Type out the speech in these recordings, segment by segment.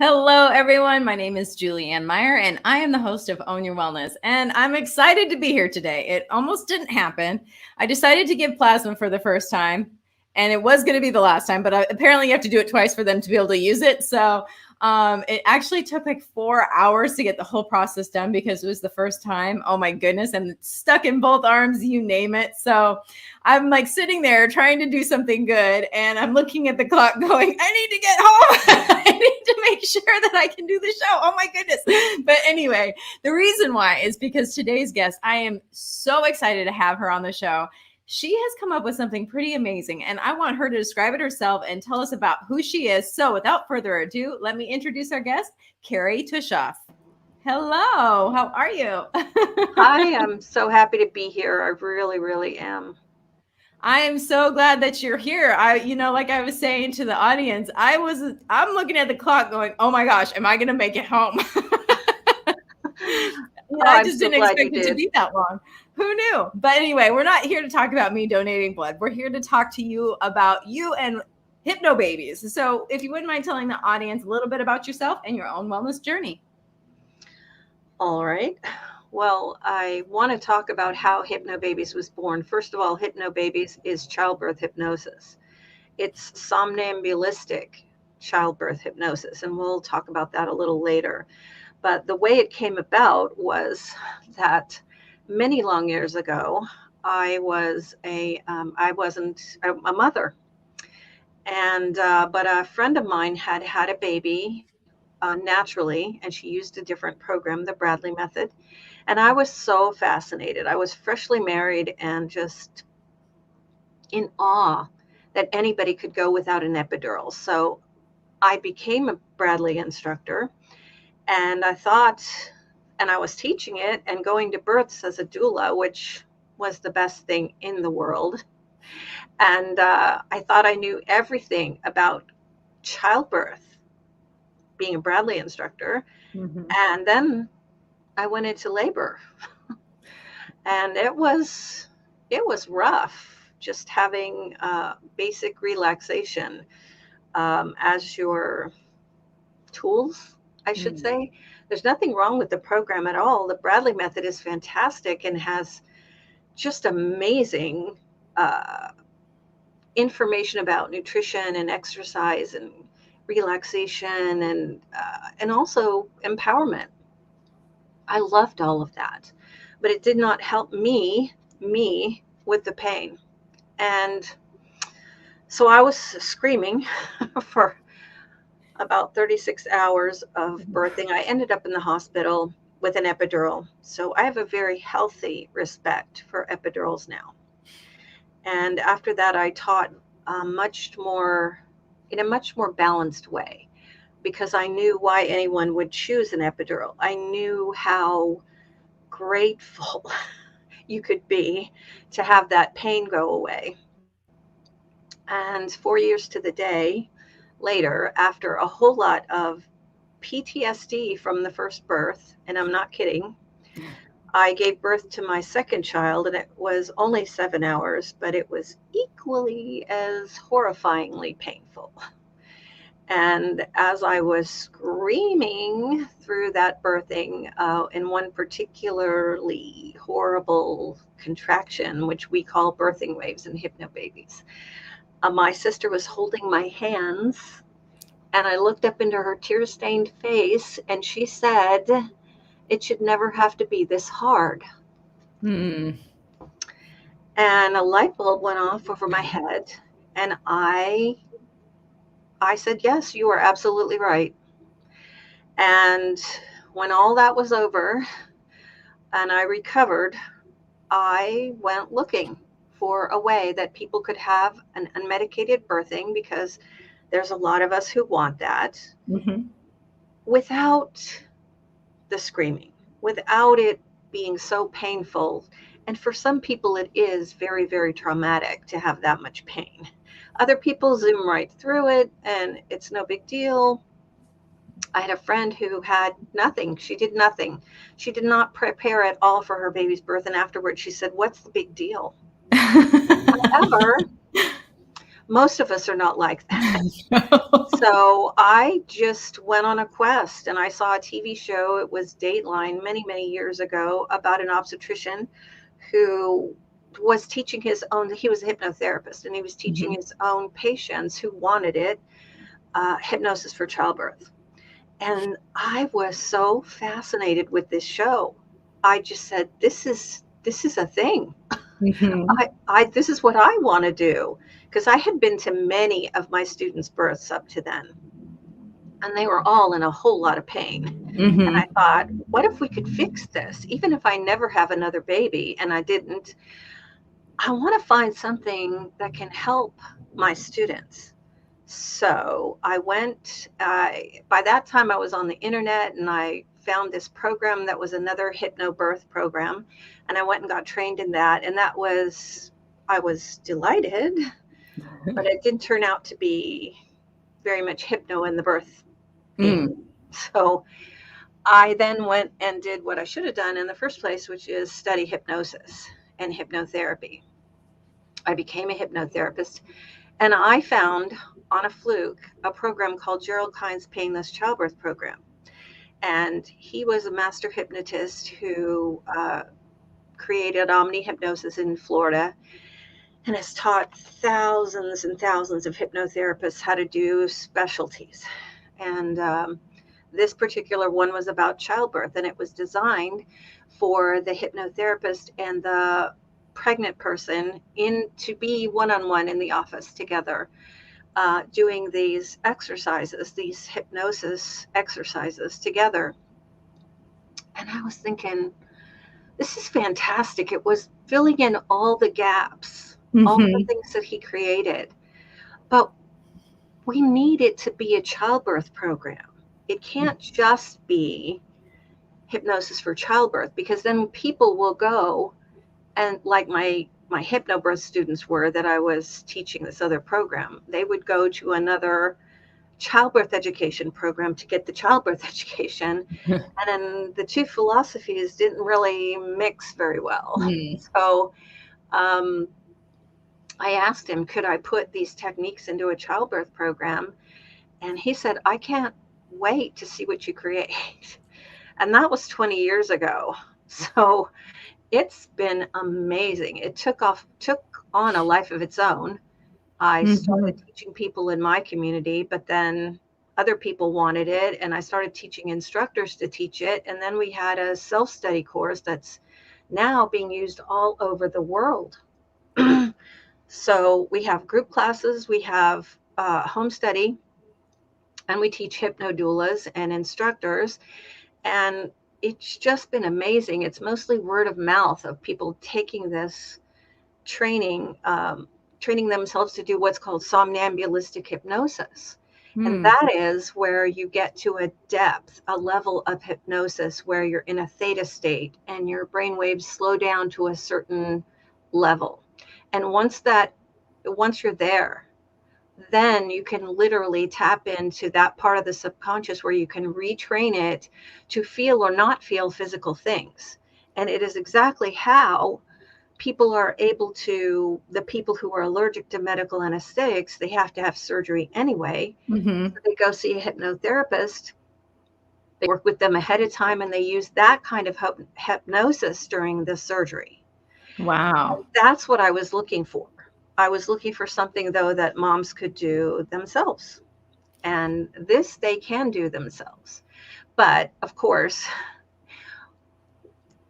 Hello, everyone. My name is Julie Ann Meyer, and I am the host of Own Your Wellness. And I'm excited to be here today. It almost didn't happen. I decided to give plasma for the first time, and it was going to be the last time, but apparently you have to do it twice for them to be able to use it. So it actually took like 4 hours to get the whole process done because it was the first time. Oh my goodness. And it's stuck in both arms, you name it. So I'm like sitting there trying to do something good. And I'm looking at the clock going, I need to get home. I need to make sure that I can do the show. Oh my goodness. But anyway, the reason why is because today's guest, I am so excited to have her on the show. She has come up with something pretty amazing, and I want her to describe it herself and tell us about who she is. So without further ado, let me introduce our guest, Kerry Tuschhoff. Hello, how are you? Hi, I'm so happy to be here. I really, really am. I am so glad that you're here. Like I was saying to the audience, I'm looking at the clock going, oh my gosh, am I going to make it home? I just didn't expect it to be that long. Who knew? But anyway, we're not here to talk about me donating blood. We're here to talk to you about you and Hypnobabies. So if you wouldn't mind telling the audience a little bit about yourself and your own wellness journey. All right. Well, I want to talk about how Hypnobabies was born. First of all, Hypnobabies is childbirth hypnosis. It's somnambulistic childbirth hypnosis, and we'll talk about that a little later. But the way it came about was that many long years ago, I wasn't a mother, and but a friend of mine had had a baby naturally, and she used a different program, the Bradley method. And I was so fascinated. I was freshly married and just in awe that anybody could go without an epidural. So I became a Bradley instructor, and I thought, and I was teaching it and going to births as a doula, which was the best thing in the world. And I thought I knew everything about childbirth, being a Bradley instructor. Mm-hmm. And then I went into labor, and it was rough, just having basic relaxation as your tools, I should say. There's nothing wrong with the program at all. The Bradley method is fantastic and has just amazing information about nutrition and exercise and relaxation and also empowerment. I loved all of that, but it did not help me with the pain. And so I was screaming for about 36 hours of birthing. I ended up in the hospital with an epidural. So I have a very healthy respect for epidurals now. And after that, I taught in a much more balanced way, because I knew why anyone would choose an epidural. I knew how grateful you could be to have that pain go away. And 4 years to the day later, after a whole lot of PTSD from the first birth, and I'm not kidding, I gave birth to my second child, and it was only 7 hours, but it was equally as horrifyingly painful. And as I was screaming through that birthing, in one particularly horrible contraction, which we call birthing waves in Hypnobabies, my sister was holding my hands, and I looked up into her tear-stained face, and she said, "It should never have to be this hard." Mm. And a light bulb went off over my head, and I said, "Yes, you are absolutely right." And when all that was over and I recovered, I went looking for a way that people could have an unmedicated birthing, because there's a lot of us who want that, without the screaming, without it being so painful. And for some people, it is very, very traumatic to have that much pain. Other people zoom right through it and it's no big deal. I had a friend who had nothing. She did nothing. She did not prepare at all for her baby's birth. And afterwards she said, "What's the big deal?" However, Most of us are not like that. So I just went on a quest, and I saw a TV show. It was Dateline many, many years ago, about an obstetrician who was teaching his own, he was a hypnotherapist, and he was teaching Mhm. his own patients who wanted it, hypnosis for childbirth. And I was so fascinated with this show. I just said, this is a thing. Mhm. This is what I want to do, because I had been to many of my students' births up to then, and they were all in a whole lot of pain. And I Mhm. thought, what if we could fix this? Even if I never have another baby, and I didn't, I want to find something that can help my students. So I went, by that time I was on the internet, and I found this program that was another hypnobirth program. And I went and got trained in that. And I was delighted, but it didn't turn out to be very much hypno in the birth Mm. thing. So I then went and did what I should have done in the first place, which is study hypnosis and hypnotherapy. I became a hypnotherapist, and I found on a fluke a program called Gerald Kine's Painless Childbirth Program. And he was a master hypnotist who created Omni Hypnosis in Florida, and has taught thousands and thousands of hypnotherapists how to do specialties. And this particular one was about childbirth, and it was designed for the hypnotherapist and the pregnant person in to be one-on-one in the office together, doing these exercises, these hypnosis exercises together. And I was thinking, this is fantastic. It was filling in all the gaps, all the Mhm. things that he created. But we need it to be a childbirth program. It can't just be hypnosis for childbirth, because then people will go, and like my hypnobirth students were that I was teaching this other program, they would go to another childbirth education program to get the childbirth education, and then the two philosophies didn't really mix very well. Mm. So um, I asked him, could I put these techniques into a childbirth program? And he said, I can't wait to see what you create. And that was 20 years ago. So it's been amazing. It took on a life of its own. I started Mhm. teaching people in my community, but then other people wanted it, and I started teaching instructors to teach it. And then we had a self-study course that's now being used all over the world. So we have group classes, we have home study, and we teach hypno doulas and instructors. And it's just been amazing. It's mostly word of mouth of people taking this training, training themselves to do what's called somnambulistic hypnosis. And Mm. that is where you get to a depth, a level of hypnosis where you're in a theta state and your brain waves slow down to a certain level. And once you're there, then you can literally tap into that part of the subconscious where you can retrain it to feel or not feel physical things. And it is exactly how people are able to, the people who are allergic to medical anesthetics, they have to have surgery anyway. So Mhm. they go see a hypnotherapist. They work with them ahead of time, and they use that kind of hypnosis during the surgery. Wow. That's what I was looking for. I was looking for something, though, that moms could do themselves. And this they can do themselves. But of course,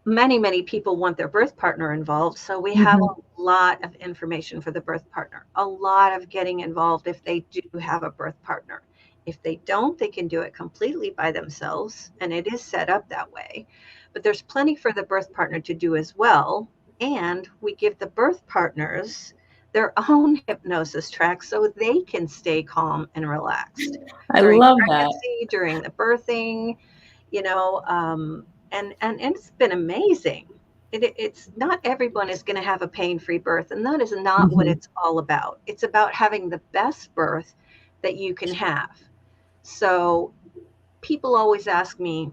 many, many people want their birth partner involved. So we have Mhm. a lot of information for the birth partner, a lot of getting involved if they do have a birth partner. If they don't, they can do it completely by themselves, and it is set up that way. But there's plenty for the birth partner to do as well. And we give the birth partners their own hypnosis track so they can stay calm and relaxed I during love that. pregnancy, during the birthing, you know, and it's been amazing. It's not everyone is going to have a pain-free birth, and that is not what Mhm. it's all about. It's about having the best birth that you can have. So people always ask me,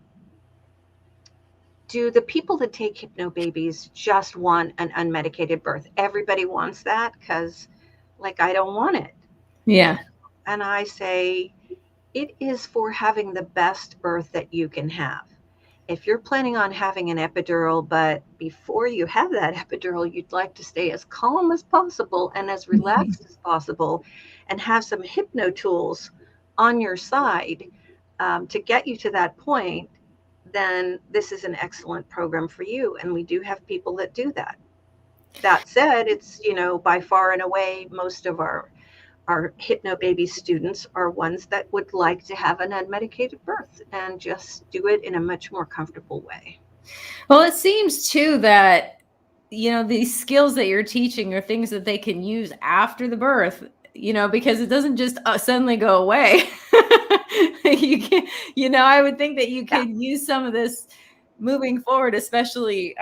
do the people that take Hypnobabies just want an unmedicated birth? Everybody wants that because like I don't want it. Yeah. And I say, it is for having the best birth that you can have. If you're planning on having an epidural, but before you have that epidural, you'd like to stay as calm as possible and as relaxed as possible and have some hypno tools on your side to get you to that point, then this is an excellent program for you. And we do have people that do that. That said, it's, by far and away, most of our Hypnobabies students are ones that would like to have an unmedicated birth and just do it in a much more comfortable way. Well, it seems too that, these skills that you're teaching are things that they can use after the birth, because it doesn't just suddenly go away. You can, I would think that you could use some of this moving forward, especially,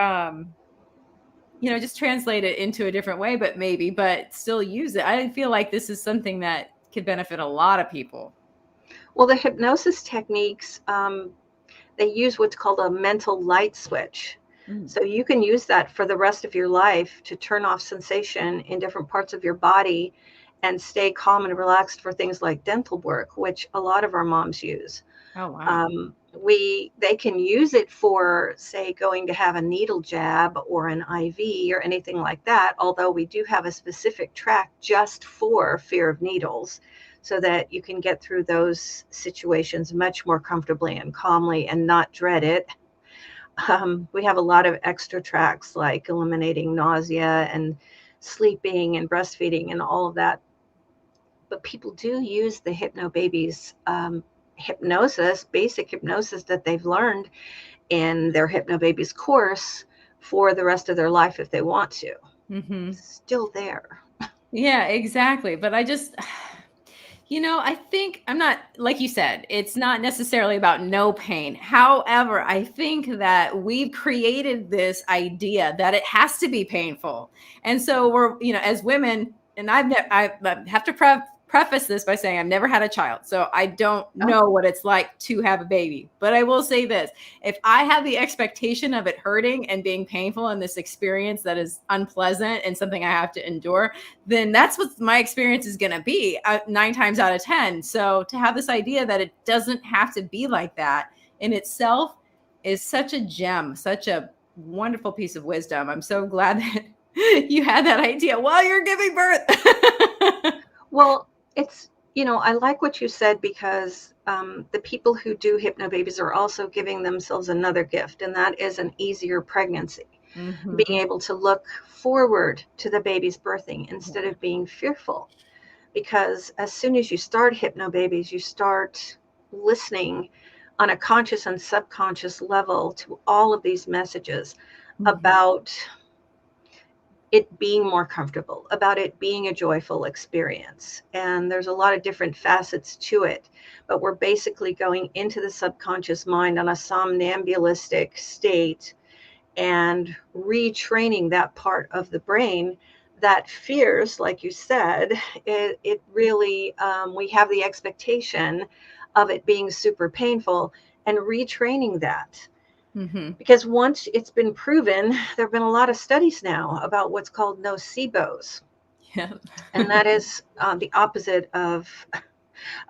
just translate it into a different way, but still use it. I feel like this is something that could benefit a lot of people. Well, the hypnosis techniques, they use what's called a mental light switch. So you can use that for the rest of your life to turn off sensation in different parts of your body and stay calm and relaxed for things like dental work, which a lot of our moms use. Oh, wow. They can use it for, say, going to have a needle jab or an IV or anything like that, although we do have a specific track just for fear of needles, so that you can get through those situations much more comfortably and calmly and not dread it. We have a lot of extra tracks like eliminating nausea and sleeping and breastfeeding and all of that. But people do use the Hypnobabies hypnosis, basic hypnosis that they've learned in their Hypnobabies course for the rest of their life if they want to. Still there. Yeah, exactly. But I just, I think I'm not, like you said, it's not necessarily about no pain. However, I think that we've created this idea that it has to be painful. And so we're, as women, and I have to preface this by saying I've never had a child, so I don't know what it's like to have a baby. But I will say this: if I have the expectation of it hurting and being painful and this experience that is unpleasant and something I have to endure, then that's what my experience is going to be 9 times out of 10. So to have this idea that it doesn't have to be like that in itself is such a gem, such a wonderful piece of wisdom. I'm so glad that you had that idea while you're giving birth. Well, it's, I like what you said, because the people who do Hypnobabies are also giving themselves another gift, and that is an easier pregnancy. Being able to look forward to the baby's birthing instead of being fearful. Because as soon as you start Hypnobabies, you start listening on a conscious and subconscious level to all of these messages about it being more comfortable, about it being a joyful experience. And there's a lot of different facets to it, but we're basically going into the subconscious mind on a somnambulistic state and retraining that part of the brain that fears, like you said, it really, we have the expectation of it being super painful, and retraining that. Because once it's been proven, there have been a lot of studies now about what's called nocebos. Yeah. And that is the opposite of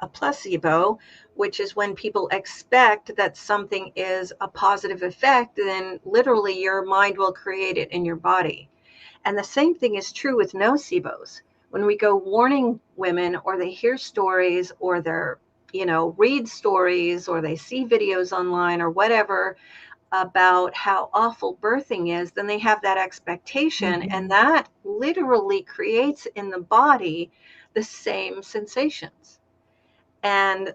a placebo, which is when people expect that something is a positive effect, then literally your mind will create it in your body. And the same thing is true with nocebos. When we go warning women, or they hear stories, or they're, read stories, or they see videos online or whatever about how awful birthing is, then they have that expectation, and that literally creates in the body the same sensations. And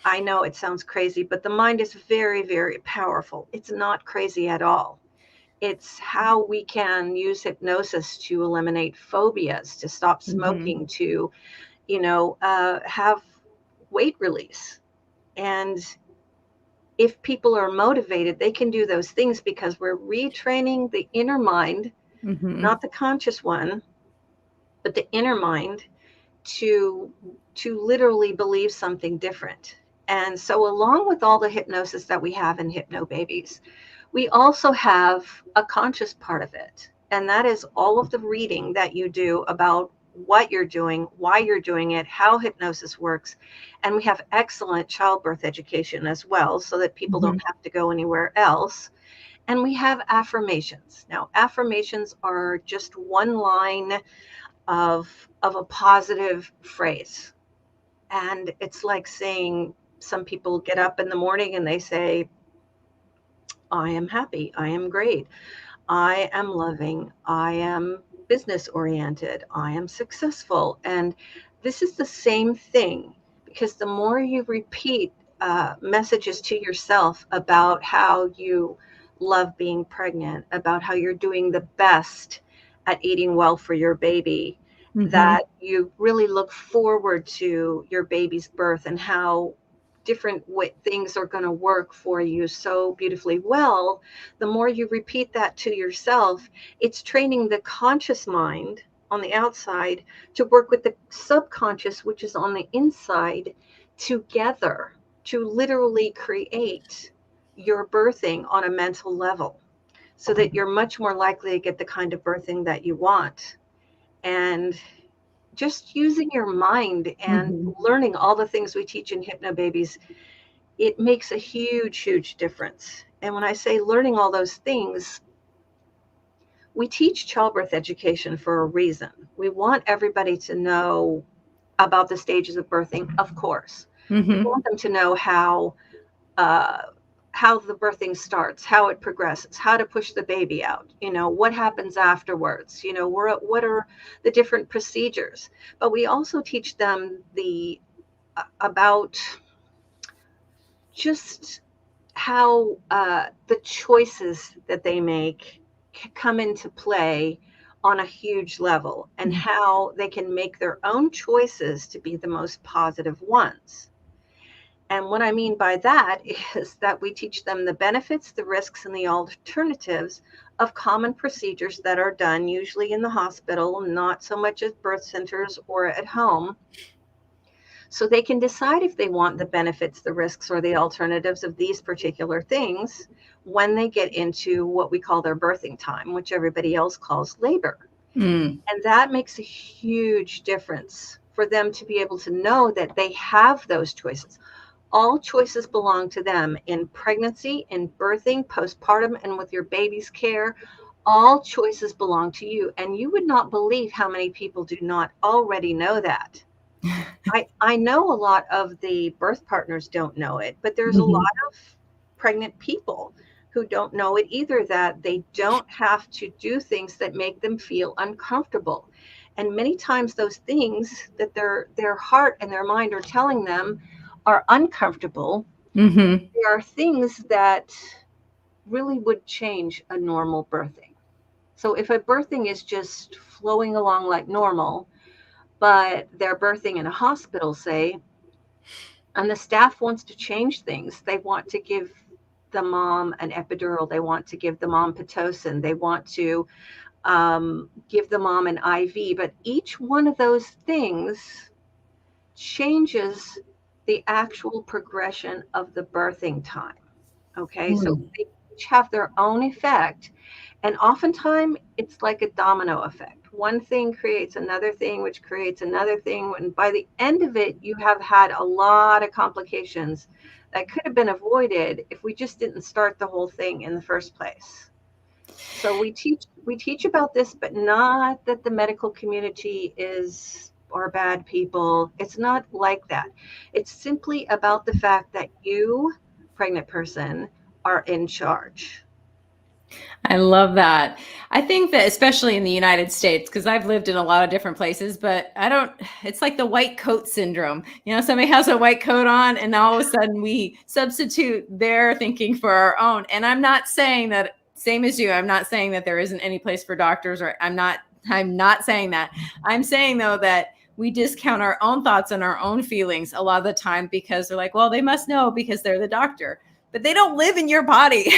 I know it sounds crazy, but the mind is very, very powerful. It's not crazy at all. It's how we can use hypnosis to eliminate phobias, to stop smoking, to, have weight release. And if people are motivated, they can do those things, because we're retraining the inner mind, not the conscious one, but the inner mind, to literally believe something different. And so along with all the hypnosis that we have in Hypnobabies, we also have a conscious part of it. And that is all of the reading that you do about what you're doing, why you're doing it, how hypnosis works. And we have excellent childbirth education as well, so that people Mhm. don't have to go anywhere else. And we have affirmations. Now, affirmations are just one line of a positive phrase. And it's like saying, some people get up in the morning and they say, I am happy, I am great, I am loving, I am business oriented, I am successful. And this is the same thing, because the more you repeat messages to yourself about how you love being pregnant, about how you're doing the best at eating well for your baby, Mhm. that you really look forward to your baby's birth and how different things are going to work for you so beautifully well. The more you repeat that to yourself, it's training the conscious mind on the outside to work with the subconscious, which is on the inside, together to literally create your birthing on a mental level, so that you're much more likely to get the kind of birthing that you want. And just using your mind and Mhm. learning all the things we teach in Hypnobabies, it makes a huge, huge difference. And when I say learning all those things, we teach childbirth education for a reason. We want everybody to know about the stages of birthing, of course. We Mhm. want them to know uh, how the birthing starts, how it progresses, how to push the baby out, what happens afterwards, what are the different procedures. But we also teach them about just how the choices that they make come into play on a huge level, and how they can make their own choices to be the most positive ones. And what I mean by that is that we teach them the benefits, the risks, and the alternatives of common procedures that are done usually in the hospital, not so much at birth centers or at home, so they can decide if they want the benefits, the risks, or the alternatives of these particular things when they get into what we call their birthing time, which everybody else calls labor. Mm. And that makes a huge difference for them to be able to know that they have those choices. All choices belong to them in pregnancy, in birthing, postpartum, and with your baby's care. All choices belong to you. And you would not believe how many people do not already know that. I know a lot of the birth partners don't know it, but there's a Mhm. lot of pregnant people who don't know it either, that they don't have to do things that make them feel uncomfortable. And many times those things that their heart and their mind are telling them are uncomfortable. Mhm. There are things that really would change a normal birthing. So if a birthing is just flowing along like normal, but they're birthing in a hospital, say, and the staff wants to change things. They want to give the mom an epidural. They want to give the mom Pitocin. They want to give the mom an IV. But each one of those things changes the actual progression of the birthing time. Okay, so Mm. they each have their own effect. And oftentimes it's like a domino effect. One thing creates another thing, which creates another thing. And by the end of it, you have had a lot of complications that could have been avoided if we just didn't start the whole thing in the first place. So we teach about this, but not that the medical community are bad people. It's not like that. It's simply about the fact that you, pregnant person, are in charge. I love that. I think that especially in the United States, because I've lived in a lot of different places, but it's like the white coat syndrome. Somebody has a white coat on, and all of a sudden we substitute their thinking for our own. And I'm not saying that, same as you, I'm not saying that there isn't any place for doctors, or I'm not saying that. I'm saying, though, that we discount our own thoughts and our own feelings a lot of the time, because they're like, well, they must know because they're the doctor. But they don't live in your body.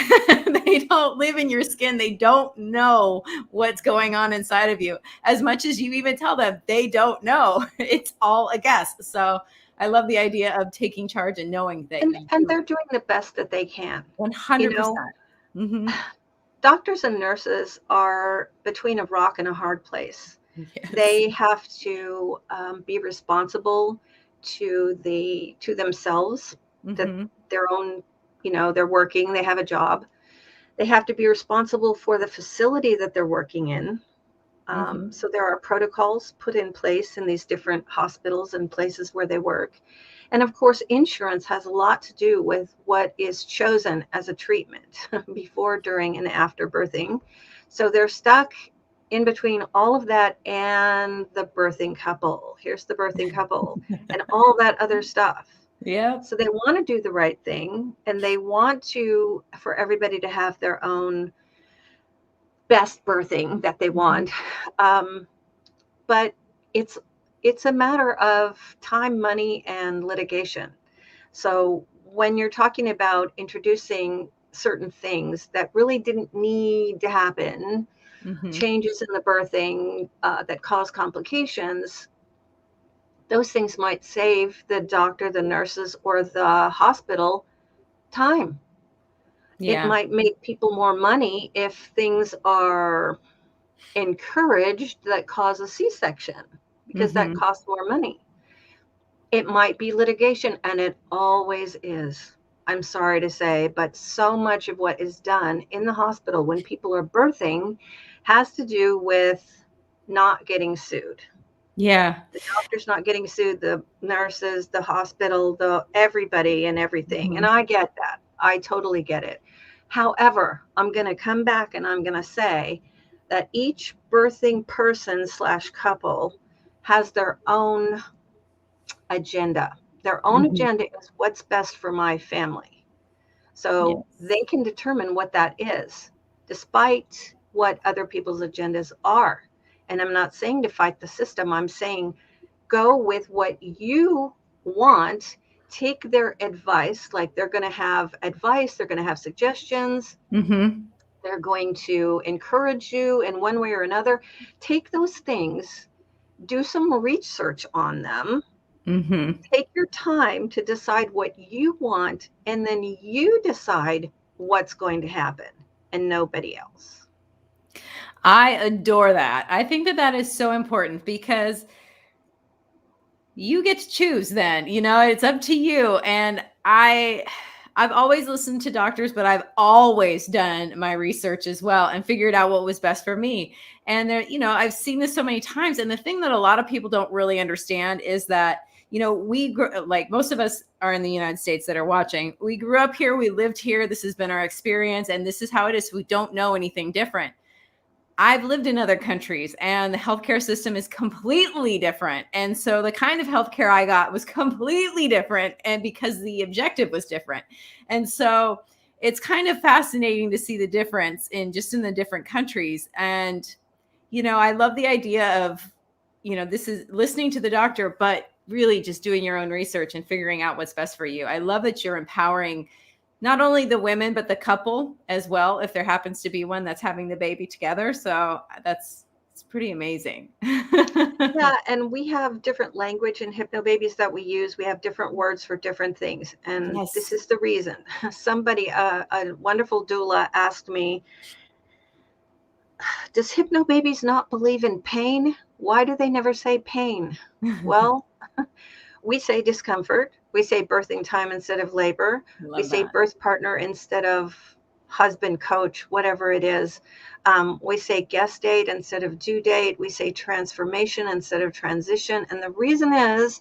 They don't live in your skin. They don't know what's going on inside of you. As much as you even tell them, they don't know. It's all a guess. So I love the idea of taking charge and knowing that And they're doing the best that they can. You know, 100%. Mm-hmm. doctors and nurses are between a rock and a hard place. Yes. They have to be responsible to themselves, that Mm-hmm. their own, they're working, they have a job. They have to be responsible for the facility that they're working in. Mm-hmm. So there are protocols put in place in these different hospitals and places where they work. And of course, insurance has a lot to do with what is chosen as a treatment before, during, and after birthing. So they're stuck in between all of that and the birthing couple. Here's the birthing couple and all that other stuff. Yep. So they want to do the right thing, and they want for everybody to have their own best birthing that they Mm-hmm. want. But it's a matter of time, money, and litigation. So when you're talking about introducing certain things that really didn't need to happen, Mm-hmm. changes in the birthing that cause complications, those things might save the doctor, the nurses, or the hospital time. It Yeah. might make people more money if things are encouraged that cause a C-section, because that Mm-hmm. costs more money. It might be litigation, and it always is. I'm sorry to say, but so much of what is done in the hospital when people are birthing has to do with not getting sued. Yeah. The doctor's not getting sued, the nurses, the hospital, the everybody and everything. And Mm-hmm. I get that. I totally get it. However, I'm going to come back and I'm going to say that each birthing person slash couple has their own agenda. Their own Mm-hmm. agenda is what's best for my family. So Yes. they can determine what that is, despite what other people's agendas are. And I'm not saying to fight the system. I'm saying go with what you want. Take their advice, like they're going to have advice, they're going to have suggestions, Mm-hmm. they're going to encourage you in one way or another. Take those things, do some research on them, Mm-hmm. take your time to decide what you want, and then you decide what's going to happen and nobody else. I adore that. I think that that is so important because you get to choose then, it's up to you. And I've always listened to doctors, but I've always done my research as well and figured out what was best for me. And there, I've seen this so many times. And the thing that a lot of people don't really understand is that, like most of us are in the United States that are watching. We grew up here, we lived here. This has been our experience, and this is how it is. We don't know anything different. I've lived in other countries and the healthcare system is completely different. And so the kind of healthcare I got was completely different, and because the objective was different. And so it's kind of fascinating to see the difference in the different countries. And, I love the idea of, this is listening to the doctor, but really just doing your own research and figuring out what's best for you. I love that you're empowering not only the women, but the couple as well, if there happens to be one that's having the baby together. So it's pretty amazing. Yeah, and we have different language in Hypnobabies that we use. We have different words for different things. And this Yes. is the reason. Somebody, a wonderful doula, asked me, does Hypnobabies not believe in pain? Why do they never say pain? Well, we say discomfort. We say birthing time instead of labor. We Love say that. birth partner instead of husband, coach, whatever it is. We say guest date instead of due date. We say transformation instead of transition. And the reason is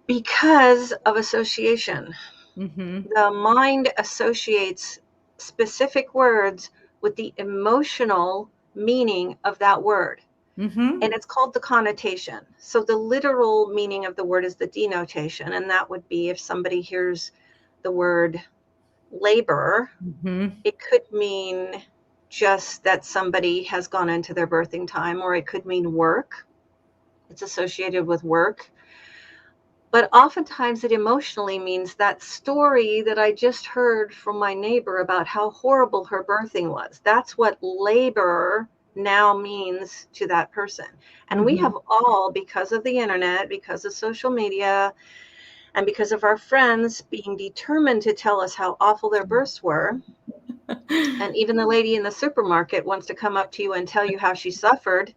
because of association. Mm-hmm. The mind associates specific words with the emotional meaning of that word. Mm-hmm. And it's called the connotation. So the literal meaning of the word is the denotation. And that would be if somebody hears the word labor, Mm-hmm. it could mean just that somebody has gone into their birthing time, or it could mean work. It's associated with work. But oftentimes it emotionally means that story that I just heard from my neighbor about how horrible her birthing was. That's what labor now means to that person. And we Mm-hmm. have all, because of the internet, because of social media, and because of our friends being determined to tell us how awful their births were. And even the lady in the supermarket wants to come up to you and tell you how she suffered.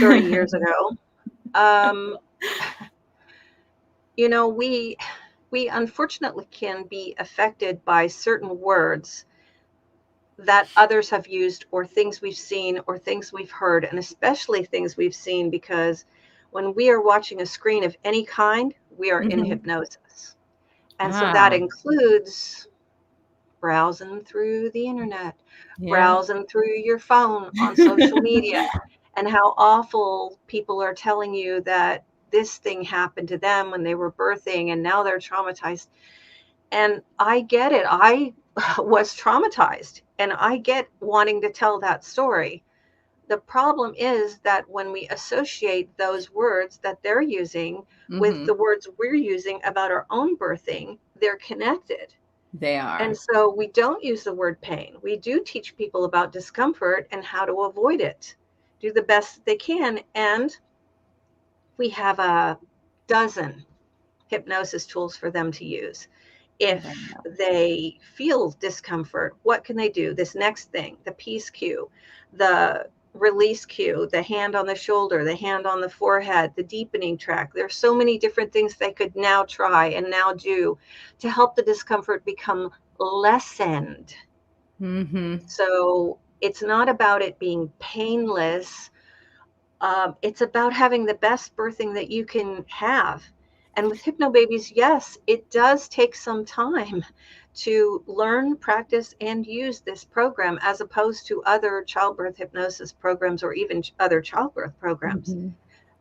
30 years ago. You know, we unfortunately can be affected by certain words that others have used, or things we've seen, or things we've heard, and especially things we've seen, because when we are watching a screen of any kind, we are in hypnosis. And so that includes browsing through the internet, browsing through your phone on social media, and how awful people are telling you that this thing happened to them when they were birthing and now they're traumatized. And I get it. I was traumatized, and I get wanting to tell that story. The problem is that when we associate those words that they're using with the words we're using about our own birthing, they're connected. They are. And so we don't use the word pain. We do teach people about discomfort and how to avoid it, do the best that they can. And we have a dozen hypnosis tools for them to use. If they feel discomfort, what can they do? This next thing, the peace cue, the release cue, the hand on the shoulder, the hand on the forehead, the deepening track. There's so many different things they could now try and now do to help the discomfort become lessened. So it's not about it being painless. It's about having the best birthing that you can have. And with Hypnobabies, yes, it does take some time to learn, practice, and use this program, as opposed to other childbirth hypnosis programs or even other childbirth programs.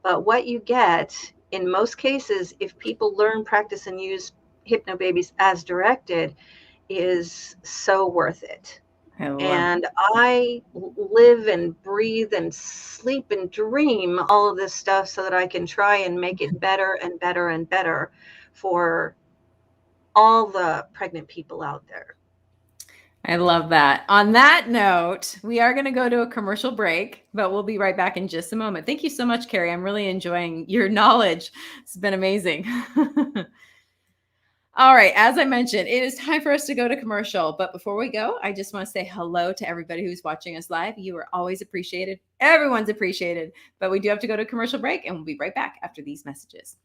But what you get in most cases, if people learn, practice, and use Hypnobabies as directed, is so worth it. And I live and breathe and sleep and dream all of this stuff so that I can try and make it better and better and better for all the pregnant people out there. I love that. On that note, we are going to go to a commercial break, but we'll be right back in just a moment. Thank you so much, Kerry. I'm really enjoying your knowledge. It's been amazing. All right. As I mentioned, it is time for us to go to commercial. But before we go, I just want to say hello to everybody who's watching us live. You are always appreciated. Everyone's appreciated. But we do have to go to a commercial break, and we'll be right back after these messages.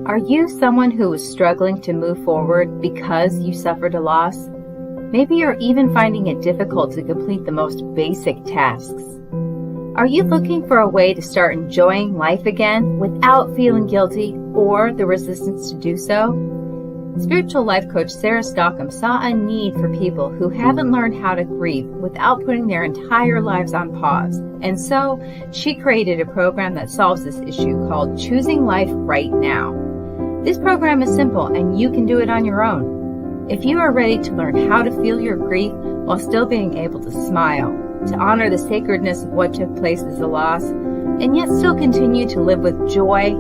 Are you someone who is struggling to move forward because you suffered a loss? Maybe you're even finding it difficult to complete the most basic tasks. Are you looking for a way to start enjoying life again without feeling guilty or the resistance to do so? Spiritual life coach Sarah Stockham saw a need for people who haven't learned how to grieve without putting their entire lives on pause. And so she created a program that solves this issue called Choosing Life Right Now. This program is simple and you can do it on your own. If you are ready to learn how to feel your grief while still being able to smile, to honor the sacredness of what took place as a loss, and yet still continue to live with joy,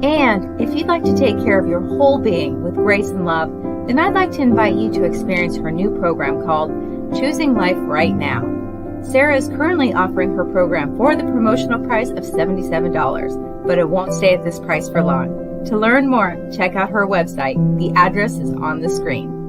and if you'd like to take care of your whole being with grace and love, then I'd like to invite you to experience her new program called Choosing Life Right Now. Sarah is currently offering her program for the promotional price of $77, but it won't stay at this price for long. To learn more, check out her website. The address is on the screen.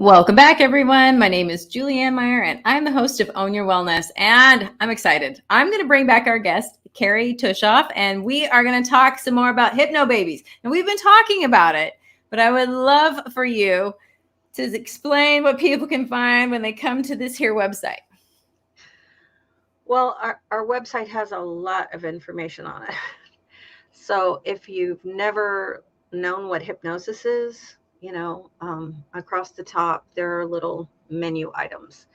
Welcome back, everyone. My name is Julie Meyer, and I'm the host of Own Your Wellness, and I'm excited. I'm going to bring back our guest, Kerry Tuschhoff, and we are going to talk some more about hypnobabies. And we've been talking about it, but I would love for you to explain what people can find when they come to this here website. Well, our website has a lot of information on it. So if you've never known what hypnosis is, across the top, there are little menu items.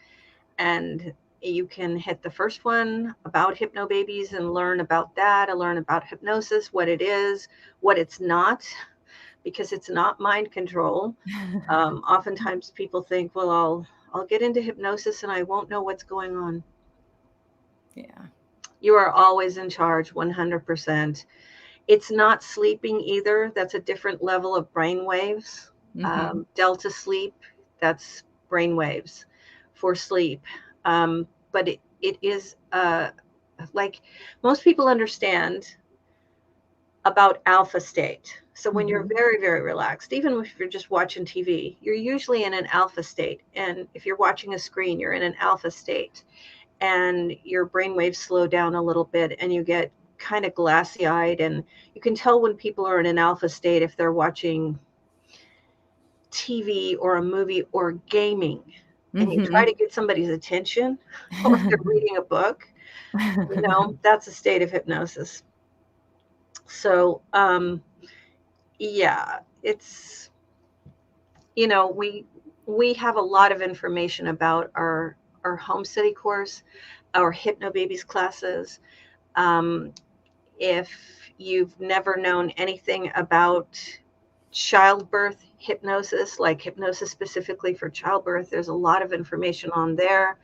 And you can hit the first one about hypnobabies and learn about that, and learn about hypnosis, what it is, what it's not, because it's not mind control. Oftentimes people think, well, I'll get into hypnosis and I won't know what's going on. Yeah. You are always in charge, 100%. It's not sleeping either. That's a different level of brain waves. Mm-hmm. Delta sleep, that's brain waves for sleep. But it is like most people understand about alpha state. So when you're very, very relaxed, even if you're just watching TV, you're usually in an alpha state. And if you're watching a screen, you're in an alpha state. And your brain waves slow down a little bit and you get kind of glassy eyed. And you can tell when people are in an alpha state if they're watching TV or a movie or gaming. And you try to get somebody's attention, or if they're reading a book, that's a state of hypnosis. So, yeah, it's, we have a lot of information about our home study course, our Hypnobabies classes. If you've never known anything about childbirth hypnosis, like hypnosis specifically for childbirth, there's a lot of information on there.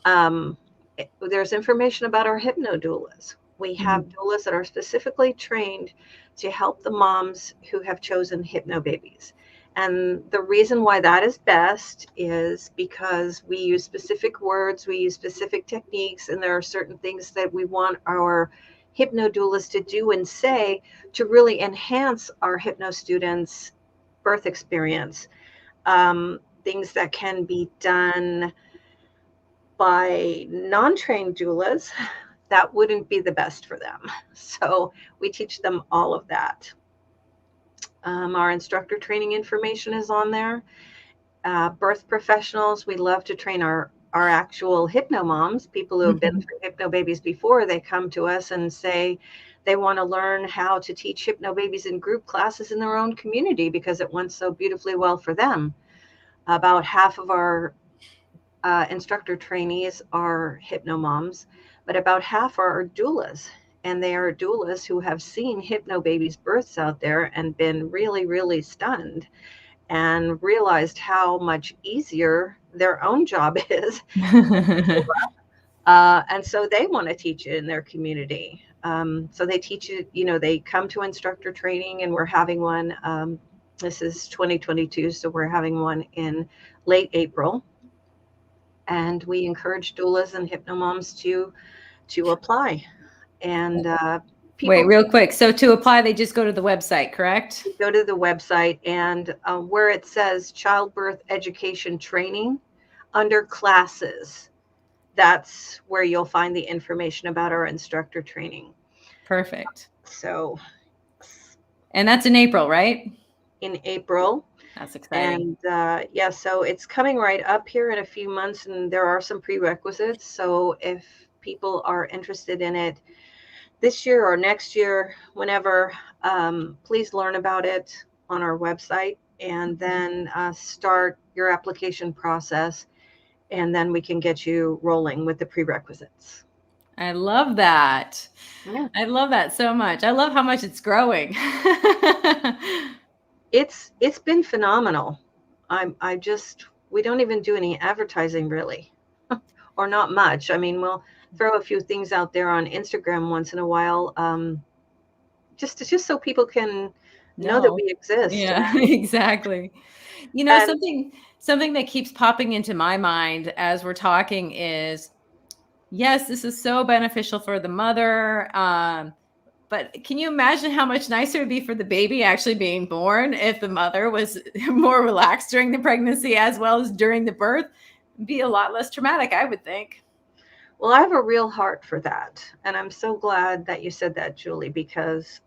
There's information about our hypnodoulas. We have doulas that are specifically trained to help the moms who have chosen hypnobabies. And the reason why that is best is because we use specific words, we use specific techniques, and there are certain things that we want our hypnodoulas to do and say to really enhance our hypno students' birth experience. Things that can be done by non-trained doulas, that wouldn't be the best for them. So we teach them all of that. Our instructor training information is on there. Birth professionals, we love to train our actual hypno moms, people who have been through hypnobabies before. They come to us and say they want to learn how to teach hypnobabies in group classes in their own community because it went so beautifully well for them. About half of our instructor trainees are hypno moms, but about half are doulas. And they are doulas who have seen hypnobabies births out there and been really, really stunned and realized how much easier their own job is. And so they want to teach it in their community. So they teach it, they come to instructor training, and we're having one. This is 2022, so we're having one in late April. And we encourage doulas and hypnomoms to apply. And wait, real quick. So to apply, they just go to the website, correct? Go to the website, and where it says childbirth education training under classes, that's where you'll find the information about our instructor training. Perfect. So, and that's in April, right? In April. That's exciting. And yeah, so it's coming right up here in a few months, and there are some prerequisites. So if people are interested in it this year or next year, whenever, please learn about it on our website, and then start your application process, and then we can get you rolling with the prerequisites. I love that. Yeah. I love that so much. I love how much it's growing. It's been phenomenal. We don't even do any advertising really, or not much. I mean, we'll throw a few things out there on Instagram once in a while, just so people can know that we exist. Yeah, exactly. Something that keeps popping into my mind as we're talking is, yes, this is so beneficial for the mother. But can you imagine how much nicer it would be for the baby actually being born if the mother was more relaxed during the pregnancy as well as during the birth? It'd be a lot less traumatic, I would think. Well, I have a real heart for that. And I'm so glad that you said that, Julie, because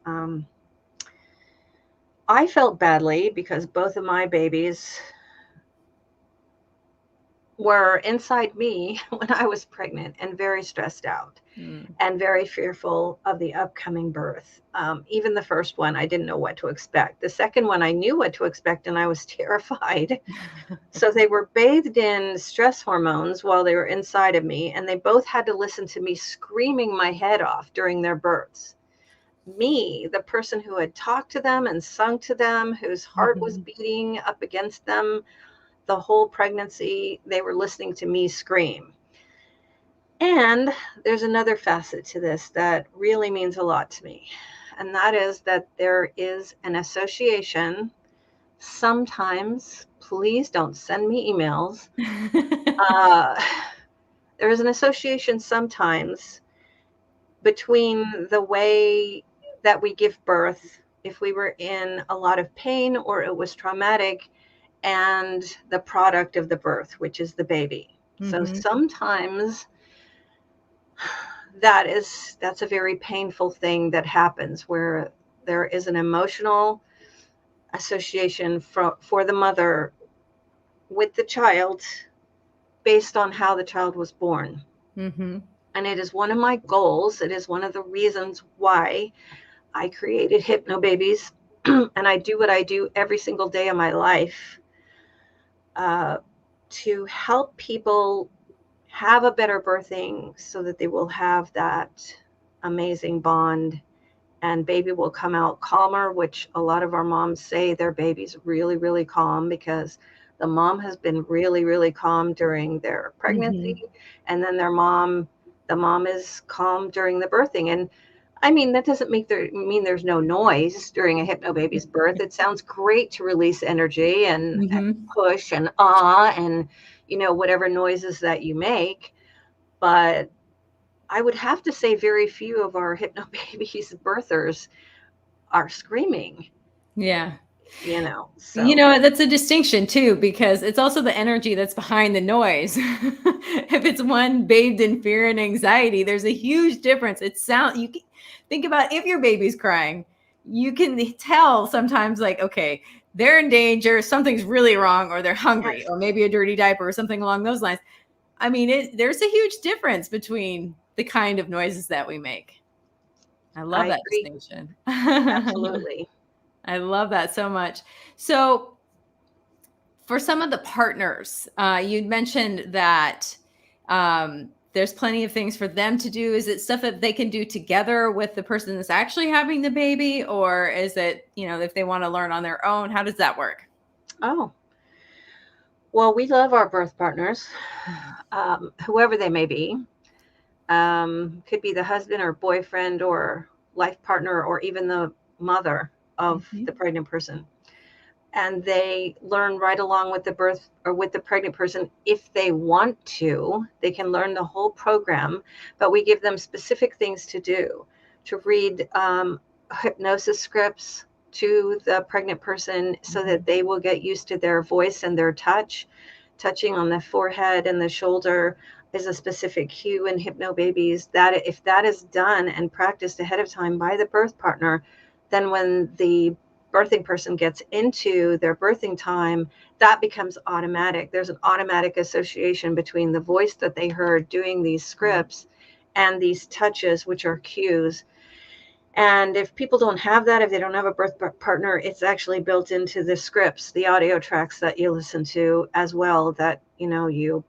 I felt badly because both of my babies were inside me when I was pregnant and very stressed out and very fearful of the upcoming birth. Even the first one, I didn't know what to expect. The second one, I knew what to expect and I was terrified. So they were bathed in stress hormones while they were inside of me, and they both had to listen to me screaming my head off during their births. Me, the person who had talked to them and sung to them, whose heart was beating up against them the whole pregnancy, they were listening to me scream. And there's another facet to this that really means a lot to me. And that is that there is an association. Sometimes, please don't send me emails. There is an association sometimes between the way that we give birth, if we were in a lot of pain or it was traumatic, and the product of the birth, which is the baby. So sometimes that's a very painful thing that happens, where there is an emotional association for the mother with the child based on how the child was born. And it is one of my goals. It is one of the reasons why I created Hypnobabies. And I do what I do every single day of my life, to help people have a better birthing so that they will have that amazing bond and baby will come out calmer, which a lot of our moms say their baby's really, really calm because the mom has been really, really calm during their pregnancy. And then the mom is calm during the birthing. And I mean, that doesn't mean there's no noise during a Hypnobaby's birth. It sounds great to release energy and push and and, whatever noises that you make. But I would have to say very few of our Hypnobabies birthers are screaming. Yeah. So. That's a distinction too, because it's also the energy that's behind the noise. If it's one bathed in fear and anxiety, there's a huge difference. You can think about if your baby's crying, you can tell sometimes like, okay, they're in danger, something's really wrong, or they're hungry, or maybe a dirty diaper or something along those lines. I mean, there's a huge difference between the kind of noises that we make. I love that distinction. Absolutely. I love that so much. So for some of the partners, you mentioned that there's plenty of things for them to do. Is it stuff that they can do together with the person that's actually having the baby? Or is it, if they want to learn on their own, how does that work? Oh, well, we love our birth partners, whoever they may be. Could be the husband or boyfriend or life partner or even the mother of the pregnant person. And they learn right along with the birth or with the pregnant person. If they want to, they can learn the whole program, but we give them specific things to do, to read hypnosis scripts to the pregnant person so that they will get used to their voice and their touching on the forehead and the shoulder is a specific cue in Hypnobabies. That if that is done and practiced ahead of time by the birth partner, then when the birthing person gets into their birthing time, that becomes automatic. There's an automatic association between the voice that they heard doing these scripts and these touches, which are cues. And if people don't have that, if they don't have a birth partner, it's actually built into the scripts, the audio tracks that you listen to as well, that, you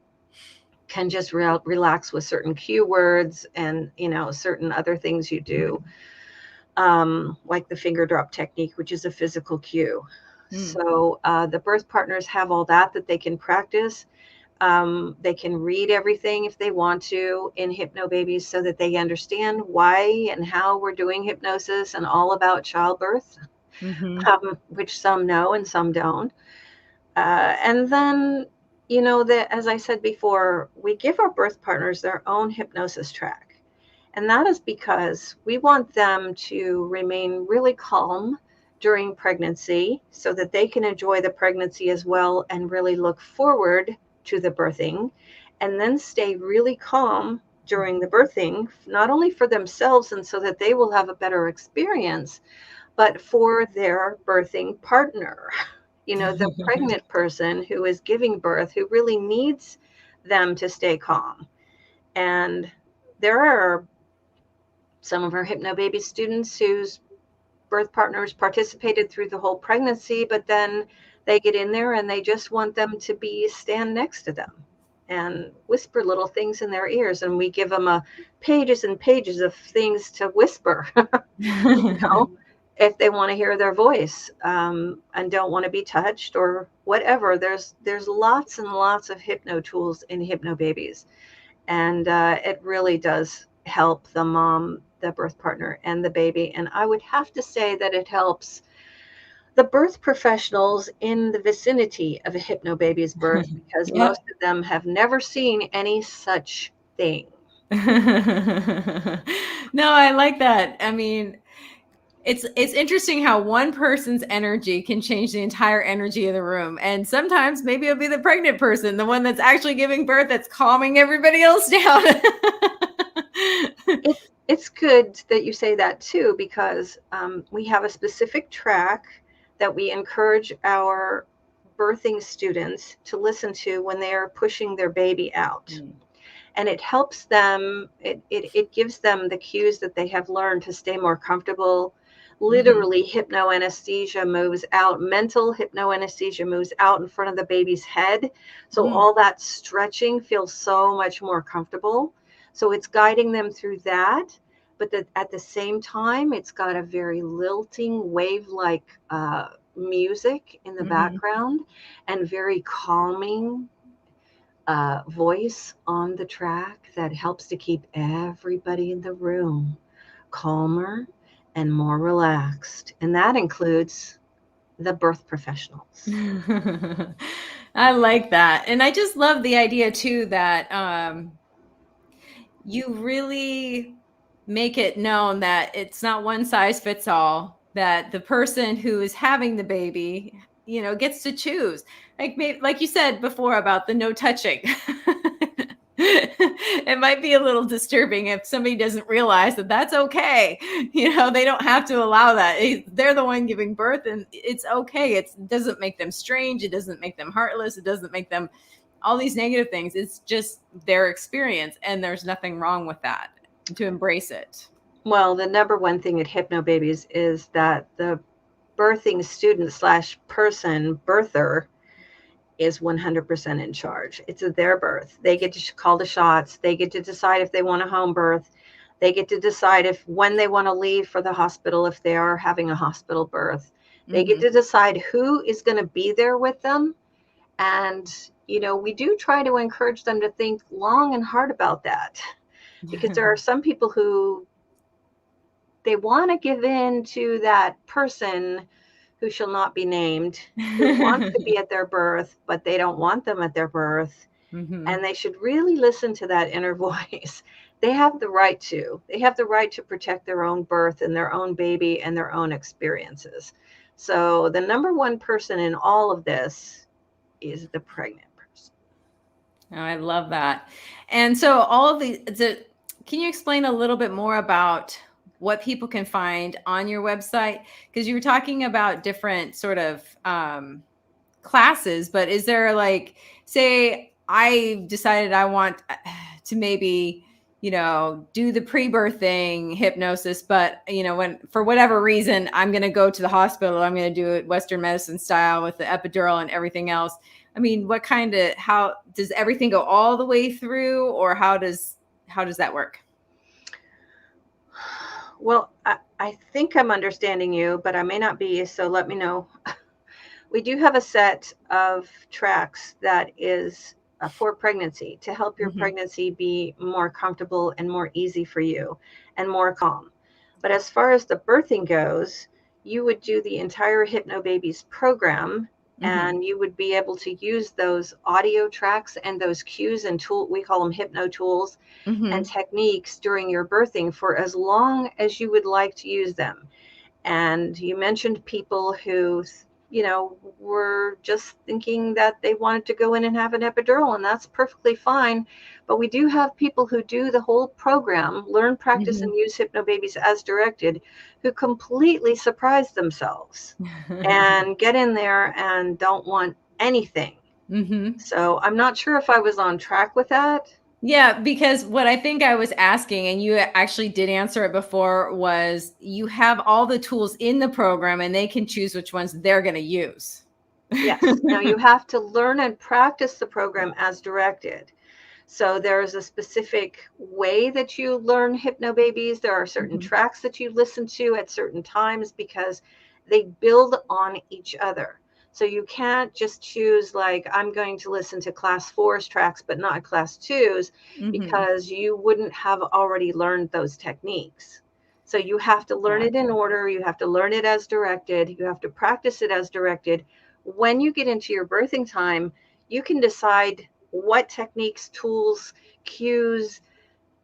can just relax with certain cue words and, certain other things you do. Like the finger drop technique, which is a physical cue. So the birth partners have all that they can practice. They can read everything if they want to in Hypnobabies so that they understand why and how we're doing hypnosis and all about childbirth, which some know and some don't. And then, as I said before, we give our birth partners their own hypnosis track. And that is because we want them to remain really calm during pregnancy so that they can enjoy the pregnancy as well and really look forward to the birthing, and then stay really calm during the birthing, not only for themselves and so that they will have a better experience, but for their birthing partner. The pregnant person who is giving birth, who really needs them to stay calm. And there are some of our Hypnobabies students whose birth partners participated through the whole pregnancy, but then they get in there and they just want them to stand next to them and whisper little things in their ears. And we give them pages and pages of things to whisper, if they want to hear their voice, and don't want to be touched or whatever. There's lots and lots of hypno tools in Hypnobabies. And it really does help the mom, the birth partner, and the baby. And I would have to say that it helps the birth professionals in the vicinity of a Hypnobabies birth, because most of them have never seen any such thing. No, I like that. I mean, it's interesting how one person's energy can change the entire energy of the room. And sometimes maybe it'll be the pregnant person, the one that's actually giving birth, that's calming everybody else down. It's good that you say that too, because we have a specific track that we encourage our birthing students to listen to when they are pushing their baby out. And it helps them, it gives them the cues that they have learned to stay more comfortable. Literally, hypnoanesthesia moves out, mental hypnoanesthesia moves out in front of the baby's head. So all that stretching feels so much more comfortable. So it's guiding them through that. But at the same time, it's got a very lilting, wave-like music in the background, and very calming voice on the track that helps to keep everybody in the room calmer and more relaxed. And that includes the birth professionals. I like that. And I just love the idea too that you really make it known that it's not one size fits all, that the person who is having the baby, gets to choose. Like you said before about the no touching. It might be a little disturbing if somebody doesn't realize that that's okay. They don't have to allow that. They're the one giving birth, and it's okay. It doesn't make them strange. It doesn't make them heartless. It doesn't make them all these negative things. It's just their experience, and there's nothing wrong with that, to embrace it. Well, the number one thing at Hypnobabies is that the birthing student / person birther is 100% in charge. It's their birth. They get to call the shots. They get to decide if they want a home birth. They get to decide when they want to leave for the hospital, if they are having a hospital birth. They get to decide who is going to be there with them. And, we do try to encourage them to think long and hard about that, because there are some people who they want to give in to that person who shall not be named, who wants to be at their birth, but they don't want them at their birth. And they should really listen to that inner voice. They have the right to. They have the right to protect their own birth and their own baby and their own experiences. So the number one person in all of this is the pregnant person. Oh, I love that. And so all of can you explain a little bit more about what people can find on your website? Because you were talking about different sort of classes, but is there say I decided I want to maybe, do the pre-birthing hypnosis, but when for whatever reason, I'm going to go to the hospital, I'm going to do it Western medicine style with the epidural and everything else. I mean, how does everything go all the way through, or how does that work? Well, I think I'm understanding you, but I may not be, so let me know. We do have a set of tracks that is for pregnancy, to help your pregnancy be more comfortable and more easy for you and more calm. But as far as the birthing goes, you would do the entire Hypnobabies program and you would be able to use those audio tracks and those cues and we call them hypno tools and techniques during your birthing for as long as you would like to use them. And you mentioned people who, were just thinking that they wanted to go in and have an epidural, and that's perfectly fine. But we do have people who do the whole program, learn, practice, and use Hypnobabies as directed, who completely surprise themselves and get in there and don't want anything. So I'm not sure if I was on track with that. Yeah, because what I think I was asking, and you actually did answer it before, was you have all the tools in the program and they can choose which ones they're going to use. Yes. Now you have to learn and practice the program as directed. So there's a specific way that you learn Hypnobabies. There are certain tracks that you listen to at certain times because they build on each other. So you can't just choose, like, I'm going to listen to class 4's tracks, but not class 2's, because you wouldn't have already learned those techniques. So you have to learn it in order. You have to learn it as directed. You have to practice it as directed. When you get into your birthing time, you can decide what techniques, tools, cues,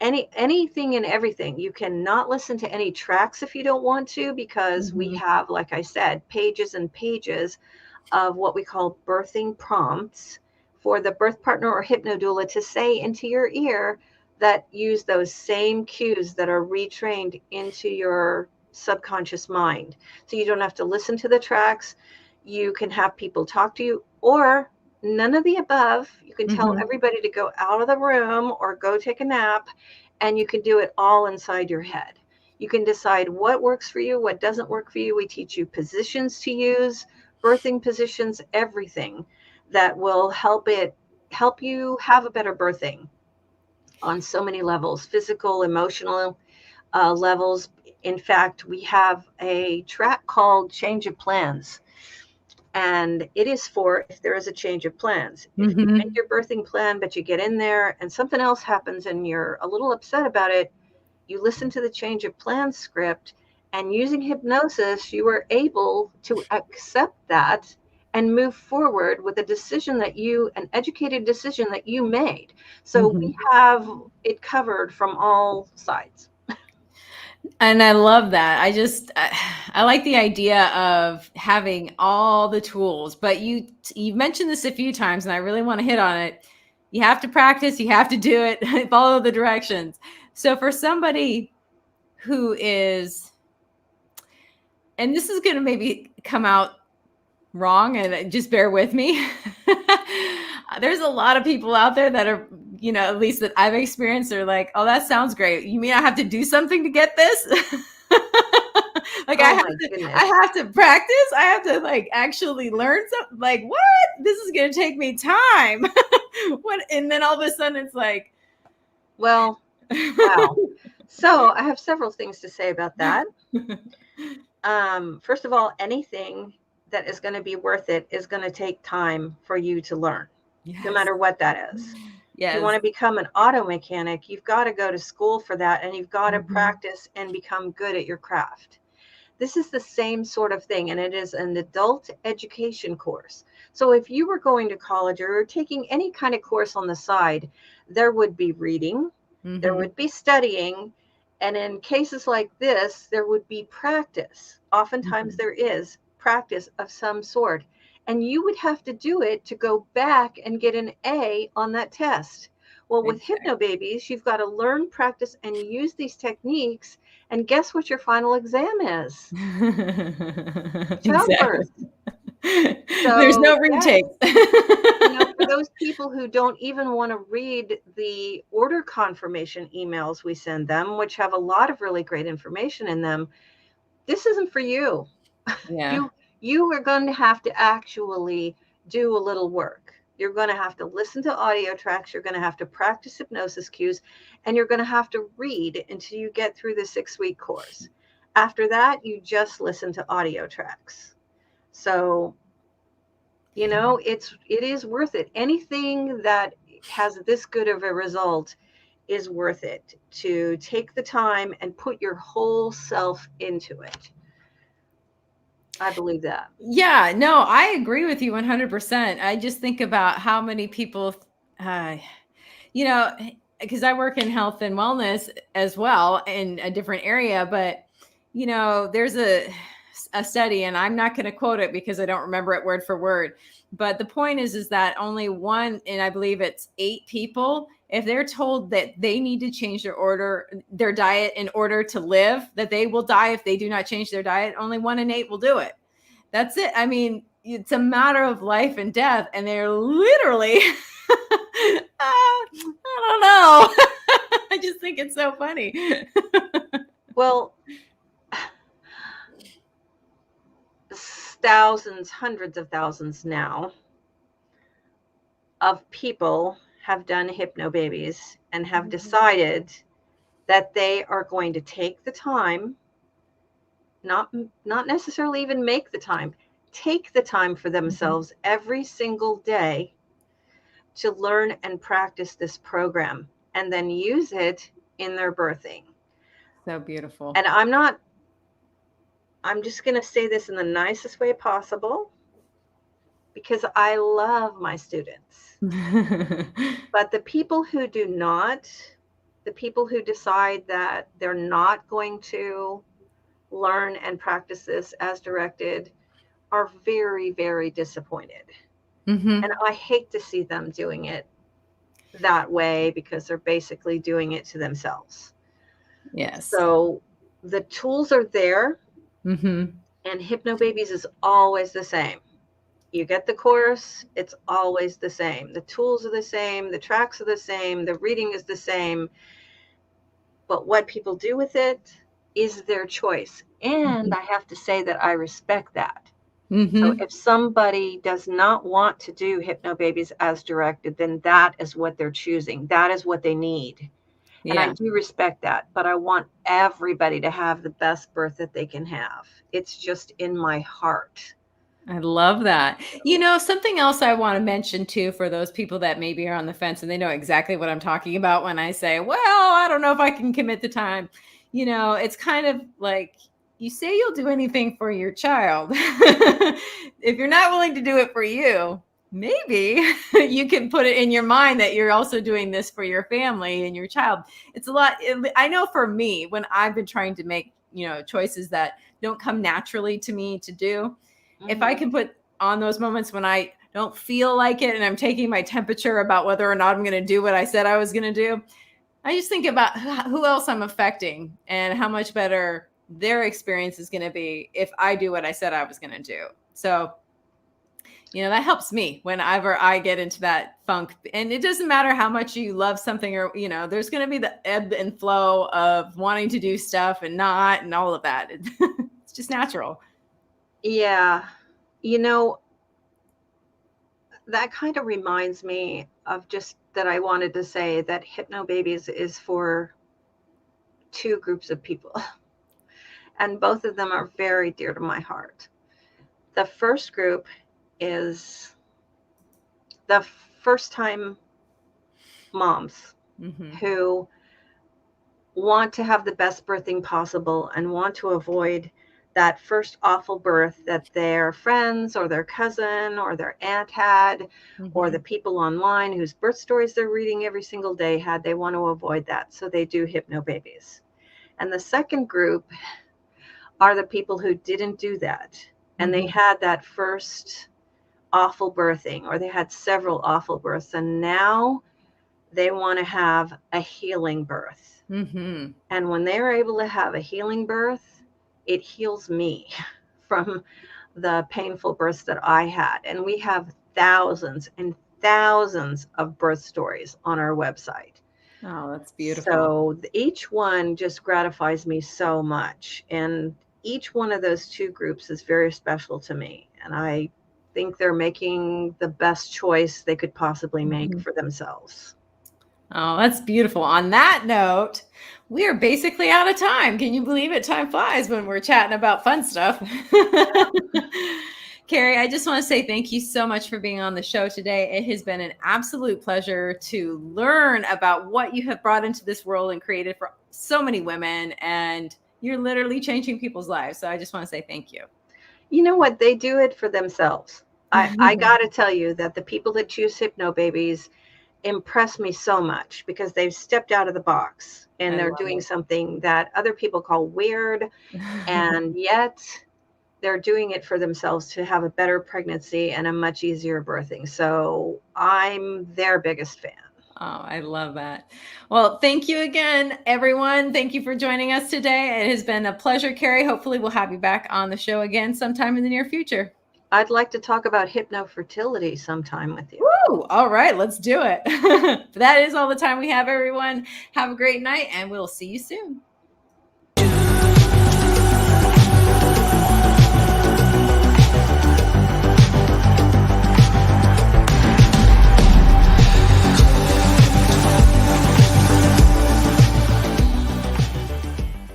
anything and everything. You cannot listen to any tracks if you don't want to, because we have, like I said, pages and pages of what we call birthing prompts for the birth partner or hypnodoula to say into your ear that use those same cues that are retrained into your subconscious mind. So you don't have to listen to the tracks. You can have people talk to you, or none of the above. You can tell everybody to go out of the room or go take a nap, and you can do it all inside your head. You can decide what works for you, what doesn't work for you. We teach you positions to use, birthing positions, everything that will help you have a better birthing on so many levels, physical, emotional levels. In fact, we have a track called Change of Plans. And it is for if there is a change of plans. If you make your birthing plan, but you get in there and something else happens and you're a little upset about it, you listen to the change of plans script, and using hypnosis, you are able to accept that and move forward with an educated decision that you made. So we have it covered from all sides. And I love that. I like the idea of having all the tools, but you've mentioned this a few times and I really want to hit on it. You have to practice, you have to do it, follow the directions. So for somebody who is, and this is going to maybe come out wrong, and just bear with me. There's a lot of people out there that are, at least that I've experienced, they're like, oh, that sounds great. You mean I have to do something to get this? Like, I have to practice. I have to actually learn something. Like, what? This is going to take me time. What? And then all of a sudden it's like, well, wow. So I have several things to say about that. First of all, anything that is going to be worth it is going to take time for you to learn, no matter what that is. Yes. If you want to become an auto mechanic, you've got to go to school for that, and you've got to practice and become good at your craft. This is the same sort of thing, and it is an adult education course. So if you were going to college or taking any kind of course on the side, there would be reading, there would be studying, and in cases like this, there would be practice. Oftentimes there is practice of some sort, and you would have to do it to go back and get an A on that test. Well, with Hypnobabies, you've got to learn, practice, and use these techniques, and guess what your final exam is? Childbirth. So, there's no retake. For those people who don't even want to read the order confirmation emails we send them, which have a lot of really great information in them, this isn't for you. Yeah. You are going to have to actually do a little work. You're going to have to listen to audio tracks. You're going to have to practice hypnosis cues, and you're going to have to read until you get through the 6-week course. After that, you just listen to audio tracks. So, it is worth it. Anything that has this good of a result is worth it, to take the time and put your whole self into it. I believe that. Yeah, no, I agree with you 100%. I just think about how many people, uh, you know, because I work in health and wellness as well in a different area, but there's a study, and I'm not going to quote it because I don't remember it word for word. But the point is that only one, and I believe it's 8 people, if they're told that they need to change their diet in order to live, that they will die if they do not change their diet, only 1 in 8 will do it. That's it. I mean, it's a matter of life and death, and they're literally, I don't know. I just think it's so funny. Well, thousands, hundreds of thousands now of people have done Hypnobabies and have decided that they are going to take the time, not necessarily even make the time, take the time for themselves every single day to learn and practice this program and then use it in their birthing. So beautiful. And I'm just going to say this in the nicest way possible, because I love my students. But the people who do not, the people who decide that they're not going to learn and practice this as directed, are very, very disappointed. And I hate to see them doing it that way, because they're basically doing it to themselves. Yes. So the tools are there, and Hypnobabies is always the same. You get the course, it's always the same. The tools are the same, the tracks are the same, the reading is the same. But what people do with it is their choice. And I have to say that I respect that. So if somebody does not want to do Hypnobabies as directed, then that is what they're choosing. That is what they need. And I do respect that. But I want everybody to have the best birth that they can have. It's just in my heart. I love that. Something else I want to mention too, for those people that maybe are on the fence and they know exactly what I'm talking about when I say, well, I don't know if I can commit the time. It's kind of like, you say you'll do anything for your child. If you're not willing to do it for you, maybe you can put it in your mind that you're also doing this for your family and your child. It's a lot. I know for me, when I've been trying to make, choices that don't come naturally to me to do, if I can put on those moments when I don't feel like it and I'm taking my temperature about whether or not I'm going to do what I said I was going to do, I just think about who else I'm affecting and how much better their experience is going to be if I do what I said I was going to do. So, that helps me whenever I get into that funk. And it doesn't matter how much you love something, or, there's going to be the ebb and flow of wanting to do stuff and not, and all of that. It's just natural. Yeah. That kind of reminds me of just that I wanted to say that Hypnobabies is for 2 groups of people. And both of them are very dear to my heart. The first group is the first-time moms who want to have the best birthing possible and want to avoid that first awful birth that their friends or their cousin or their aunt had, or the people online whose birth stories they're reading every single day had. They want to avoid that. So they do Hypnobabies. And the second group are the people who didn't do that. And they had that first awful birthing, or they had several awful births. And now they want to have a healing birth. And when they're able to have a healing birth, it heals me from the painful births that I had. And we have thousands and thousands of birth stories on our website. Oh, that's beautiful. So each one just gratifies me so much. And each one of those 2 groups is very special to me. And I think they're making the best choice they could possibly make for themselves. Oh, that's beautiful. On that note, we are basically out of time. Can you believe it? Time flies when we're chatting about fun stuff. Kerry, I just want to say thank you so much for being on the show today. It has been an absolute pleasure to learn about what you have brought into this world and created for so many women. And you're literally changing people's lives. So I just want to say thank you. You know what? They do it for themselves. I got to tell you that the people that choose Hypnobabies impress me so much because they've stepped out of the box and I they're love doing it. something that other people call weird, and yet they're doing it for themselves to have a better pregnancy and a much easier birthing. So I'm their biggest fan. Oh, I love that. Well, thank you again, everyone. Thank you for joining us today. It has been a pleasure, Kerry. Hopefully we'll have you back on the show again sometime in the near future. I'd like to talk about hypnofertility sometime with you. Woo! All right, let's do it. That is all the time we have, everyone. Have a great night, and we'll see you soon.